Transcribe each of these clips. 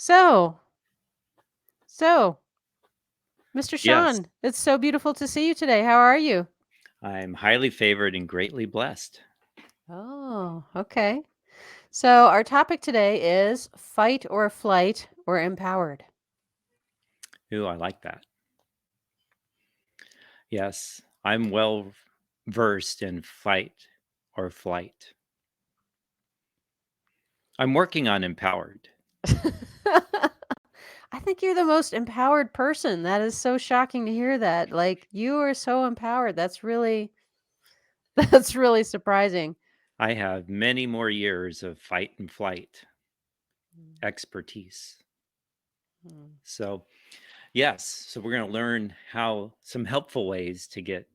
So, so, Mr. Yes, Sean, it's so beautiful to see you today. How are you? I'm highly favored and greatly blessed. Oh, okay. So, our topic today is fight or flight or empowered. Ooh, I like that. Yes, I'm well versed in fight or flight. I'm working on empowered. I think you're the most empowered person. That is so shocking to hear that. Like you are so empowered. That's really that's really surprising. I have many more years of fight and flight expertise. Mhm. So, yes, so we're going to learn how some helpful ways to get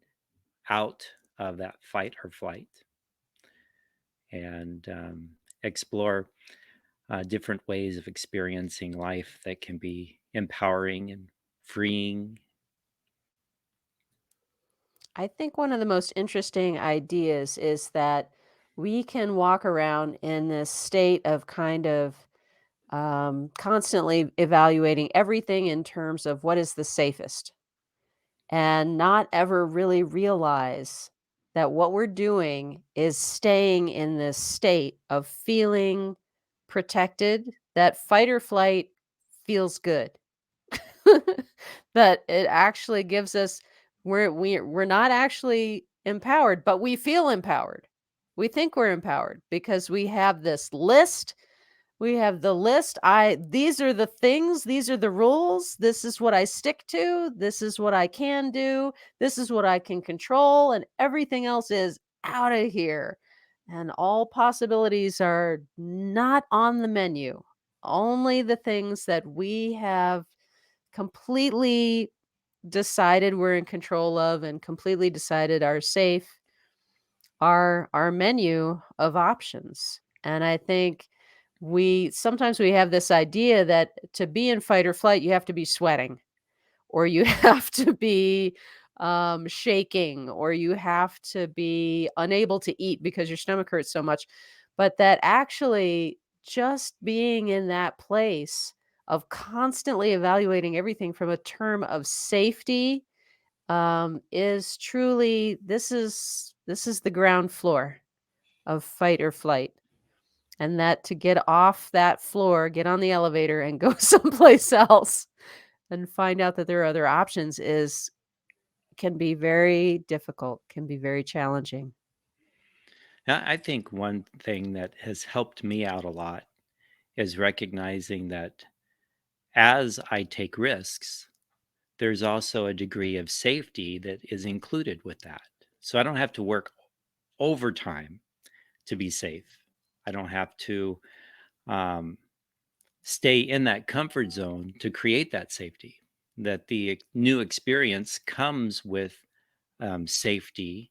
out of that fight or flight and explore different ways of experiencing life that can be empowering and freeing. I think one of the most interesting ideas is that we can walk around in this state of kind of constantly evaluating everything in terms of what is the safest and not ever really realize that what we're doing is staying in this state of feeling protected, that fight or flight feels good. That it actually gives us we're not actually empowered, but we feel empowered. We think we're empowered because we have this list. We have the list. These are the things, these are the rules. This is what I stick to. This is what I can do. This is what I can control and everything else is out of here. And all possibilities are not on the menu. Only the things that we have completely decided we're in control of and completely decided are safe are our menu of options. And I think we sometimes we have this idea that to be in fight or flight, you have to be sweating or you have to be shaking or you have to be unable to eat because your stomach hurts so much. But that actually just being in that place of constantly evaluating everything from a term of safety is truly this is the ground floor of fight or flight, and that to get off that floor, get on the elevator and go someplace else and find out that there are other options is can be very difficult, can be very challenging. I think one thing that has helped me out a lot is recognizing that as I take risks, there's also a degree of safety that is included with that. So I don't have to work overtime to be safe. I don't have to um, stay in that comfort zone to create that safety. That the new experience comes with safety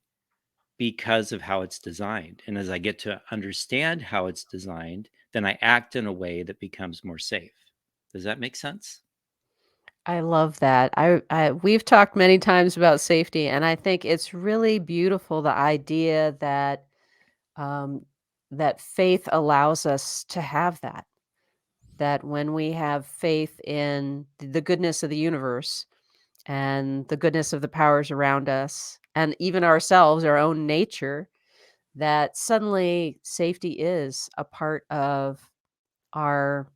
because of how it's designed. And as I get to understand how it's designed, then I act in a way that becomes more safe. Does that make sense? I love that. We've talked many times about safety, and I think it's really beautiful the idea that um, that faith allows us to have that. That when we have faith in the goodness of the universe and the goodness of the powers around us, and even ourselves, our own nature, that suddenly safety is a part of our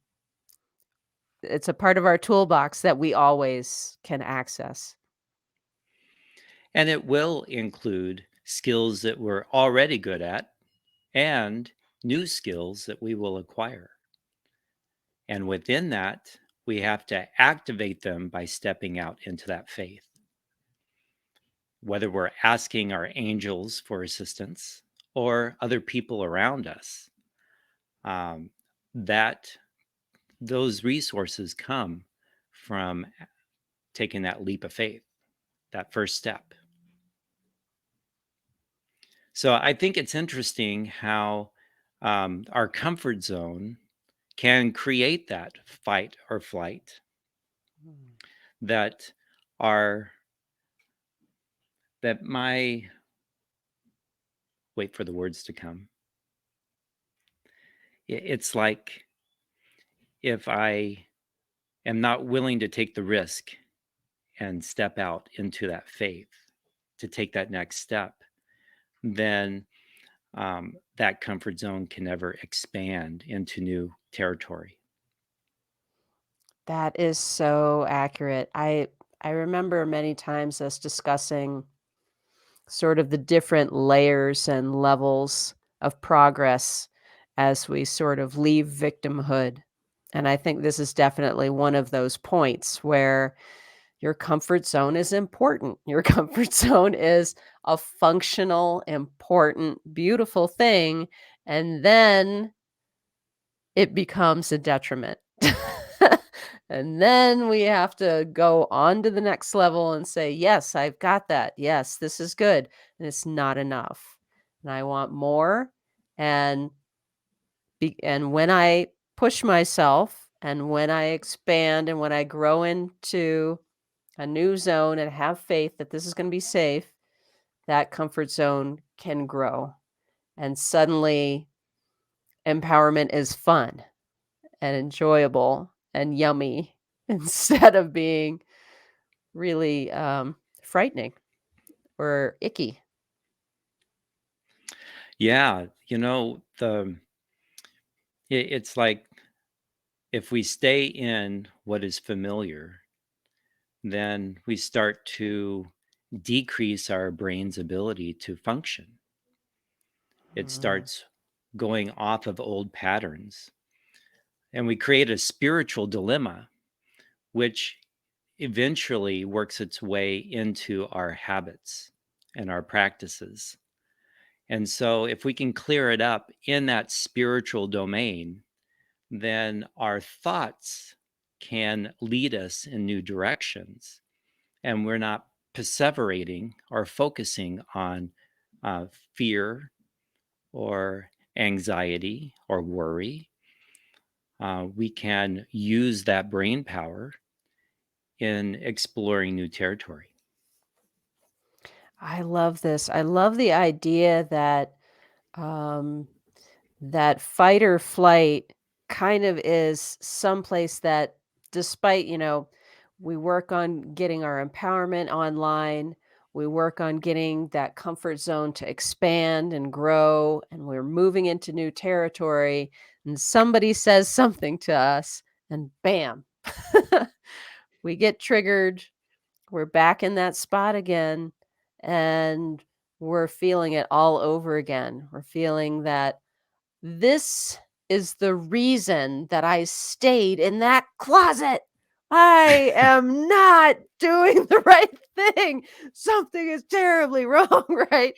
it's a part of our toolbox that we always can access. And it will include skills that we're already good at and new skills that we will acquire. And within that, we have to activate them by stepping out into that faith. Whether we're asking our angels for assistance or other people around us, um, that those resources come from taking that leap of faith, that first step. So I think it's interesting how our comfort zone can create that fight or flight Mm. that are that my wait for the words to come. It's like if I am not willing to take the risk and step out into that faith to take that next step, then that comfort zone can never expand into new territory. That is so accurate. I remember many times us discussing sort of the different layers and levels of progress as we sort of leave victimhood. And I think this is definitely one of those points where your comfort zone is important. Your comfort zone is a functional, important, beautiful thing. And then it becomes a detriment. And then we have to go on to the next level and say, "Yes, I've got that. Yes, this is good." And it's not enough. And I want more. And and when I push myself and when I expand and when I grow into a new zone and have faith that this is going to be safe, that comfort zone can grow. And suddenly empowerment is fun and enjoyable and yummy instead of being really frightening or icky. Yeah, it's like if we stay in what is familiar, then we start to decrease our brain's ability to function. It Mm. starts going off of old patterns. And we create a spiritual dilemma, which eventually works its way into our habits and our practices. And so, if we can clear it up in that spiritual domain, then our thoughts can lead us in new directions. And we're not perseverating or focusing on fear or anxiety or worry. We can use that brain power in exploring new territory. I love this. I love the idea that um, that fight or flight kind of is someplace that, despite, we work on getting our empowerment online, we work on getting that comfort zone to expand and grow, and we're moving into new territory, and somebody says something to us, and bam, we get triggered. We're back in that spot again, and we're feeling it all over again. We're feeling that this is the reason that I stayed in that closet. I am not doing the right thing. Something is terribly wrong, right?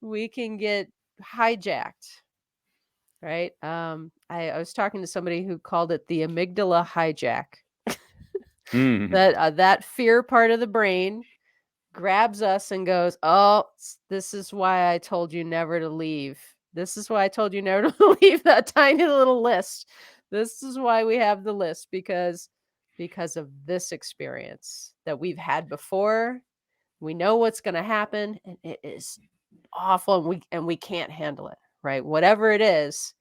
We can get hijacked, right? I was talking to somebody who called it the amygdala hijack. Mm, That fear part of the brain grabs us and goes, "Oh, this is why I told you never to leave. This is why I told you never to leave that tiny little list. This is why we have the list because of this experience that we've had before. We know what's going to happen and it is awful and we can't handle it, right? Whatever it is,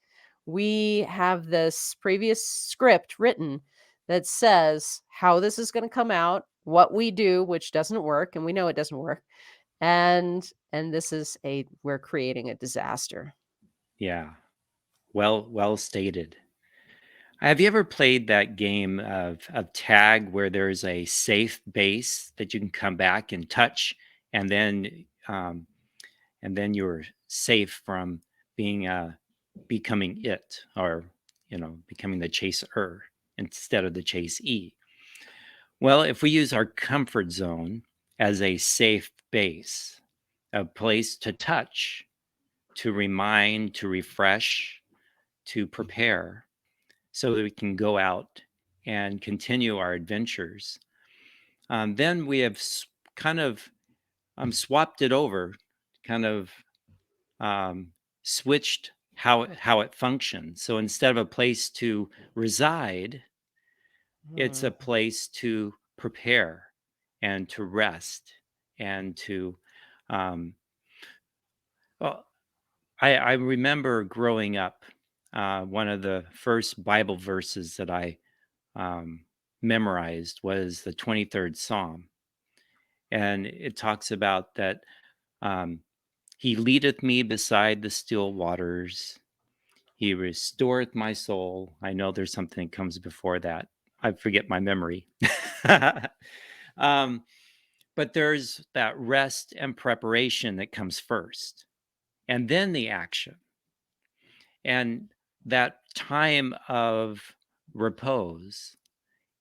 we have this previous script written that says how this is going to come out, what we do, which doesn't work, and we know it doesn't work. And this is we're creating a disaster. yeah, well stated. Have you ever played that game of tag where there's a safe base that you can come back and touch, and then you're safe from being becoming it, or becoming the chaser instead of the chasee? Well, if we use our comfort zone as a safe base, a place to touch, to remind, to refresh, to prepare, so that we can go out and continue our adventures, then we have kind of swapped it over, kind of um, switched how it functions. So instead of a place to reside, it's a Mm. place to prepare and to rest and to um, well, I remember growing up, one of the first Bible verses that I um, memorized was the 23rd Psalm. And it talks about that um, He leadeth me beside the still waters. He restoreth my soul. I know there's something that comes before that. I forget my memory. um, but there's that rest and preparation that comes first, and then the action. And that time of repose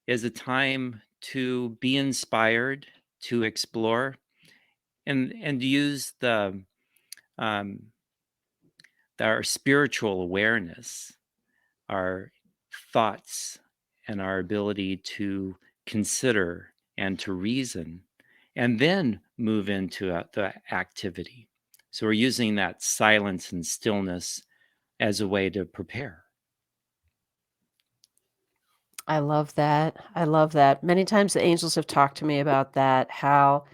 is a time to be inspired, to explore, and use um, our spiritual awareness, our thoughts, and our ability to consider and to reason, and then move into the activity. So we're using that silence and stillness as a way to prepare. I love that. I love that. Many times the angels have talked to me about that, how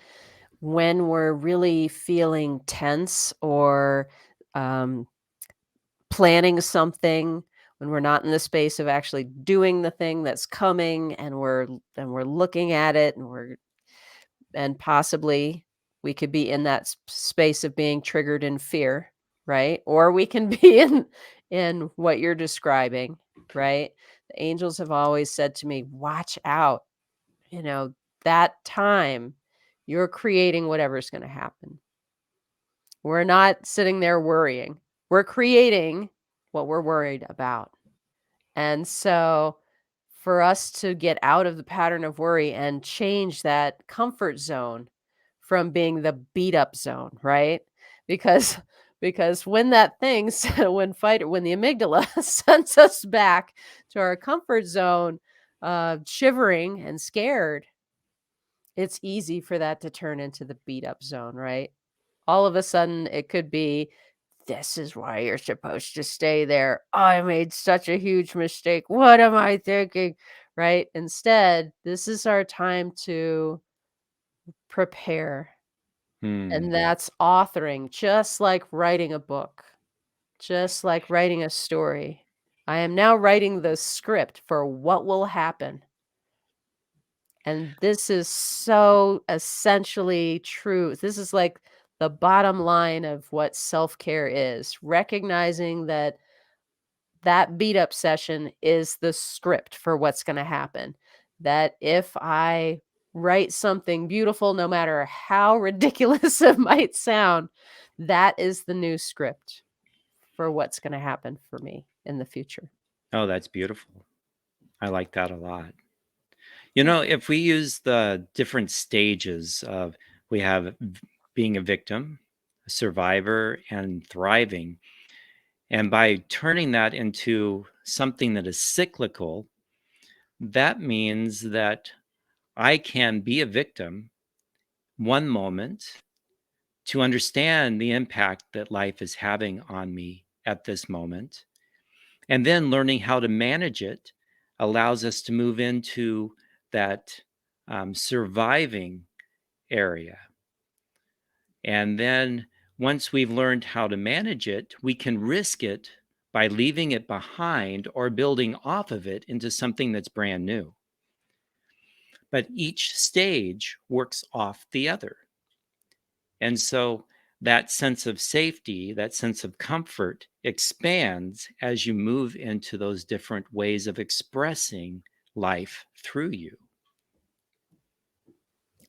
when we're really feeling tense or um, planning something, when we're not in the space of actually doing the thing that's coming and we're looking at it and possibly we could be in that space of being triggered in fear, right? Or we can be in what you're describing, right? The angels have always said to me, watch out, you know, that time you're creating whatever's going to happen. We're not sitting there worrying. We're creating what we're worried about. And so for us to get out of the pattern of worry and change that comfort zone from being the beat up zone, right? Because because when that thing when the amygdala sends us back to our comfort zone, shivering and scared, it's easy for that to turn into the beat up zone, right? All of a sudden it could be, this is why you're supposed to stay there. I made such a huge mistake. What am I thinking? Right? Instead, this is our time to prepare. And Hmm. that's authoring, just like writing a book, just like writing a story. I am now writing the script for what will happen. And this is so essentially true. This is like the bottom line of what self-care is, recognizing that that beat up session is the script for what's going to happen. That if I write something beautiful, no matter how ridiculous it might sound, that is the new script for what's going to happen for me in the future. Oh, that's beautiful. I like that a lot. You know, if we use the different stages of, we have being a victim, a survivor, and thriving, and by turning that into something that is cyclical, that means that I can be a victim one moment to understand the impact that life is having on me at this moment. And then learning how to manage it allows us to move into that surviving area. And then once we've learned how to manage it, we can risk it by leaving it behind or building off of it into something that's brand new. But each stage works off the other. And so that sense of safety, that sense of comfort expands as you move into those different ways of expressing life through you.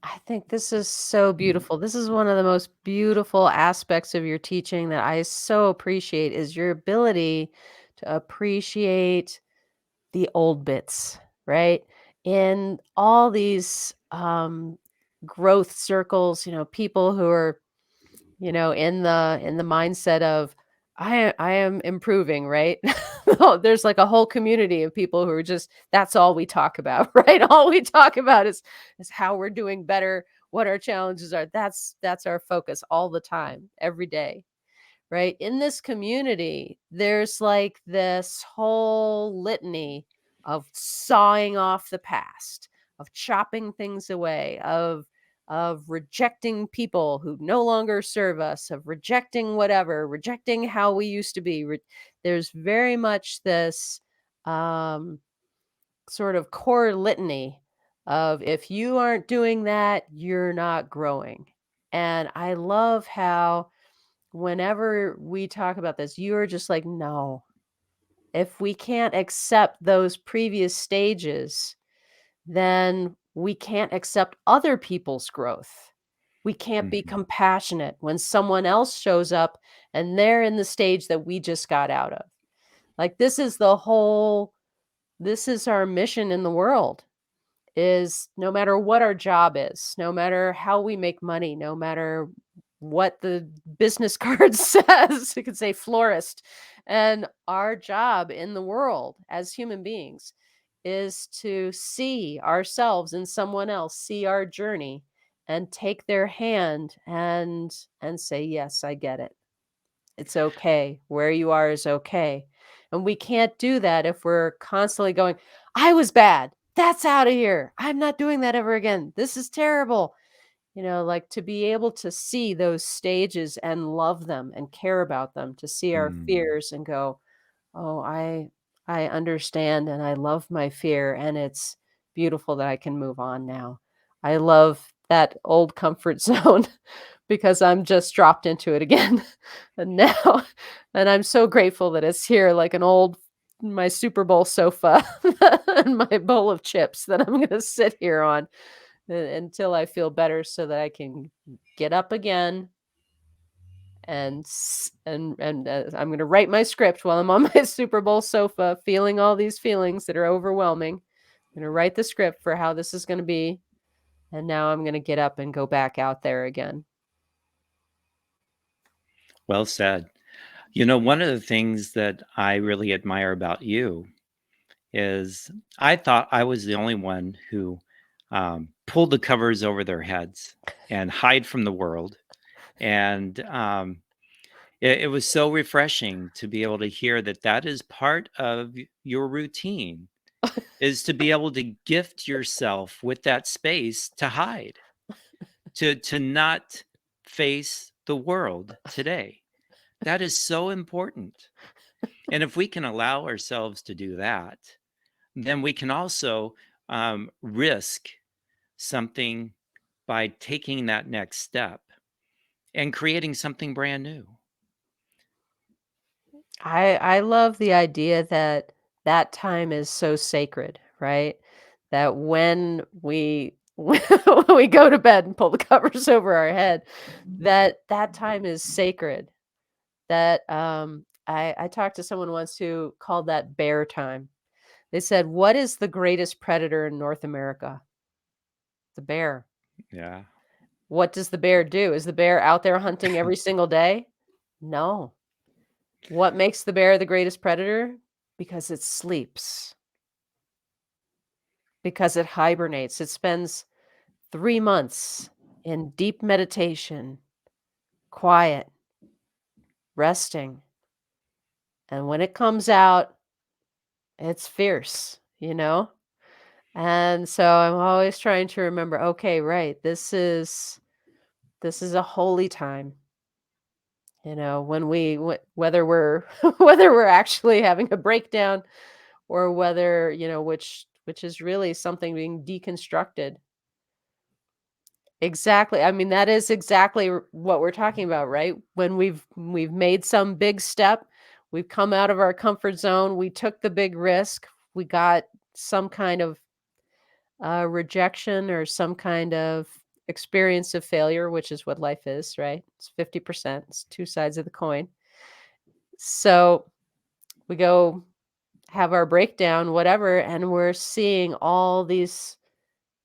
I think this is so beautiful. This is one of the most beautiful aspects of your teaching that I so appreciate is your ability to appreciate the old bits, right? In all these growth circles, people who are, in the mindset of I am improving, right? Oh, there's like a whole community of people who are just that's all we talk about, right? All we talk about is how we're doing better, what our challenges are. That's our focus all the time, every day, right? In this community, there's like this whole litany of sawing off the past, of chopping things away, of rejecting people who no longer serve us, of rejecting whatever, rejecting how we used to be. There's very much this um sort of core litany of if you aren't doing that, you're not growing. And I love how whenever we talk about this, you're just like, no, if we can't accept those previous stages, then we can't accept other people's growth. We can't be Hmm. compassionate when someone else shows up and they're in the stage that we just got out of. Like this is our mission in the world is no matter what our job is, no matter how we make money, no matter what the business card says, it could say florist. And our job in the world as human beings is to see ourselves in someone else, see our journey and take their hand and say, "Yes, I get it. It's okay. Where you are is okay." And we can't do that if we're constantly going, "I was bad. That's out of here. I'm not doing that ever again. This is terrible." Like to be able to see those stages and love them and care about them, to see our Mm. fears and go, "Oh, I understand and I love my fear and it's beautiful that I can move on now." I love that old comfort zone because I'm just dropped into it again. And now and I'm so grateful that it's here like an old my Super Bowl sofa and my bowl of chips that I'm gonna sit here on until I feel better so that I can get up again and I'm gonna write my script while I'm on my Super Bowl sofa, feeling all these feelings that are overwhelming. I'm gonna write the script for how this is gonna be, and now I'm gonna get up and go back out there again. Well said. One of the things that I really admire about you is I thought I was the only one who pulled the covers over their heads and hide from the world. And it was so refreshing to be able to hear that that is part of your routine, is to be able to gift yourself with that space to hide, to not face the world today. That is so important. And if we can allow ourselves to do that, then we can also risk something by taking that next step and creating something brand new. I love the idea that that time is so sacred, right? That when we when we go to bed and pull the covers over our head, that time is sacred. That I talked to someone once who called that bear time. They said, "What is the greatest predator in North America?" The bear. Yeah. What does the bear do? Is the bear out there hunting every single day? No. What makes the bear the greatest predator? Because it sleeps, because it hibernates. It spends 3 months in deep meditation, quiet, resting. And when it comes out, it's fierce. And so I'm always trying to remember, okay, right, this is a holy time. When whether we're whether we're actually having a breakdown or whether, which is really something being deconstructed. Exactly. I mean, that is exactly what we're talking about, right? When we've made some big step, we've come out of our comfort zone, we took the big risk, we got some kind of rejection or some kind of experience of failure, which is what life is, right? It's 50%. It's two sides of the coin. So we go have our breakdown, whatever, and we're seeing all these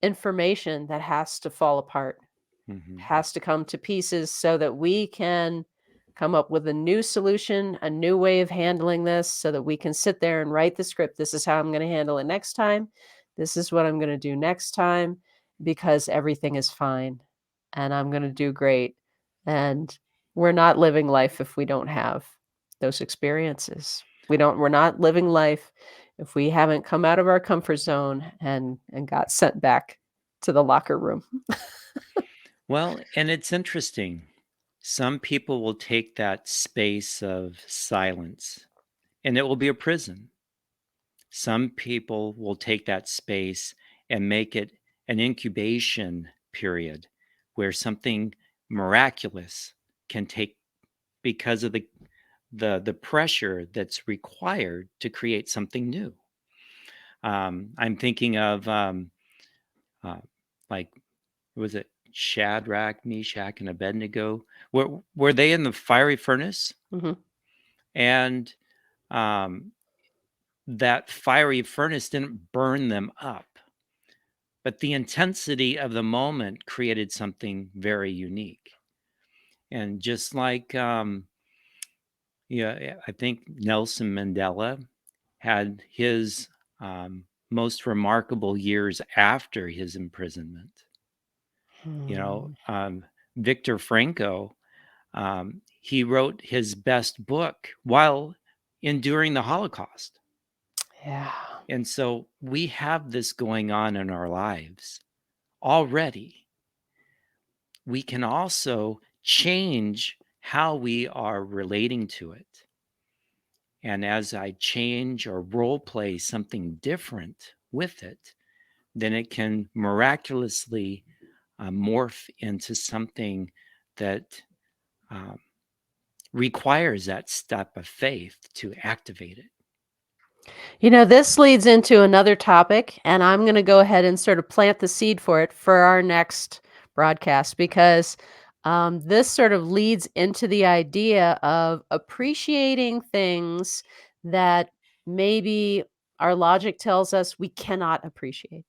information that has to fall apart, Hmm. has to come to pieces so that we can come up with a new solution, a new way of handling this so that we can sit there and write the script. This is how I'm going to handle it next time. This is what I'm going to do next time because everything is fine and I'm going to do great. And we're not living life if we don't have those experiences. We're not living life if we haven't come out of our comfort zone and got sent back to the locker room. Well, and it's interesting. Some people will take that space of silence and it will be a prison. Some people will take that space and make it an incubation period where something miraculous can take because of the pressure that's required to create something new. I'm thinking of uh, like was it Shadrach, Meshach, and Abednego? Were they in the fiery furnace? Hmm. And um, that fiery furnace didn't burn them up, but the intensity of the moment created something very unique. And just like, I think Nelson Mandela had his most remarkable years after his imprisonment. You know, Hmm. Viktor Frankl, he wrote his best book while enduring the Holocaust. Yeah. And so we have this going on in our lives already. We can also change how we are relating to it. And as I change or role play something different with it, then it can miraculously morph into something that um, requires that step of faith to activate it. This leads into another topic, and I'm going to go ahead and sort of plant the seed for it for our next broadcast because this sort of leads into the idea of appreciating things that maybe our logic tells us we cannot appreciate.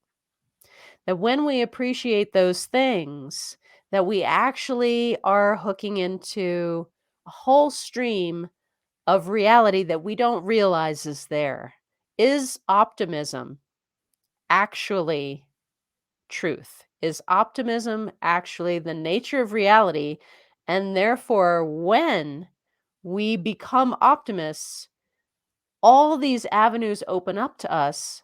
That when we appreciate those things, that we actually are hooking into a whole stream of reality that we don't realize is there. Is optimism actually truth? Is optimism actually the nature of reality? And therefore, when we become optimists, all these avenues open up to us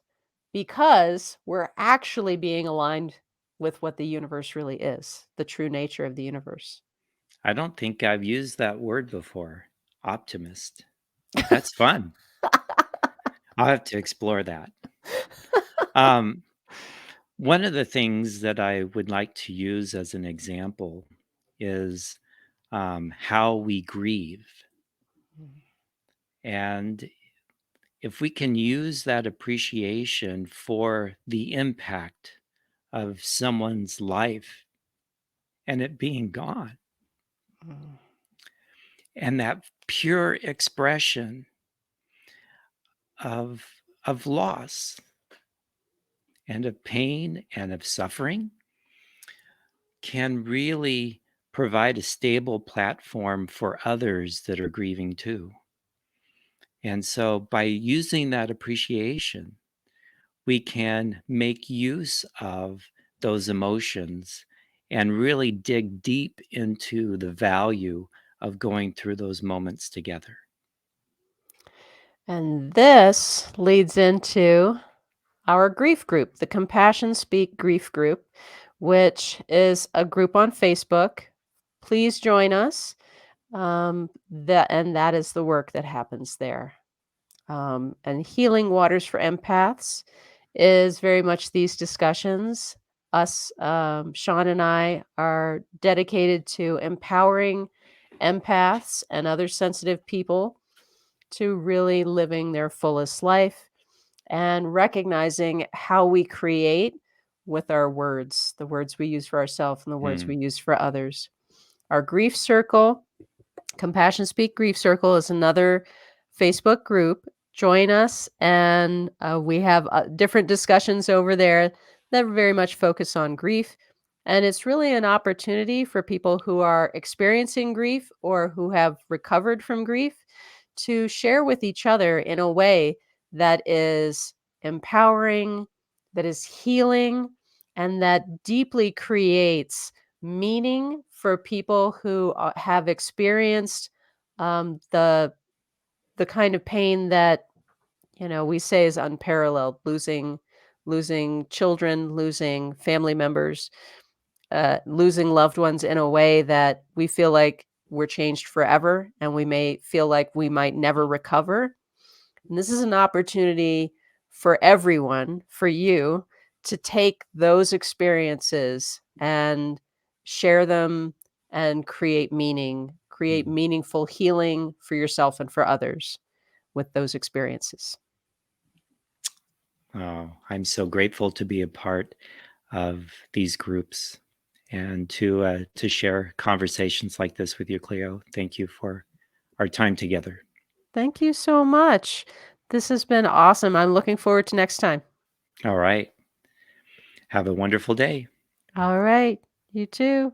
because we're actually being aligned with what the universe really is, the true nature of the universe. I don't think I've used that word before, optimist. That's fun. I'll have to explore that. Um, One of the things that I would like to use as an example is how we grieve. And if we can use that appreciation for the impact of someone's life and it being gone, Mm. and that pure expression of, of loss and of pain and of suffering can really provide a stable platform for others that are grieving too. And so by using that appreciation, we can make use of those emotions and really dig deep into the value of going through those moments together. And this leads into our grief group, the Compassion Speak Grief Group, which is a group on Facebook. Please join us. That is the work that happens there. And Healing Waters for Empaths is very much these discussions. Sean and I are dedicated to empowering empaths and other sensitive people to really living their fullest life and recognizing how we create with our words, the words we use for ourselves and the words Hmm. we use for others. Our grief circle, Compassion Speak Grief Circle, is another Facebook group. Join us, and we have different discussions over there that very much focus on grief. And it's really an opportunity for people who are experiencing grief or who have recovered from grief to share with each other in a way that is empowering, that is healing, and that deeply creates meaning for people who have experienced the kind of pain that we say is unparalleled, losing children, losing family members, losing loved ones in a way that we feel like we're changed forever, and we may feel like we might never recover. And this is an opportunity for everyone, for you, to take those experiences and share them and create Mm. meaningful healing for yourself and for others with those experiences. Oh, I'm so grateful to be a part of these groups and to share conversations like this with you, Cleo. Thank you for our time together. Thank you so much. This has been awesome. I'm looking forward to next time. All right. Have a wonderful day. All right. You too.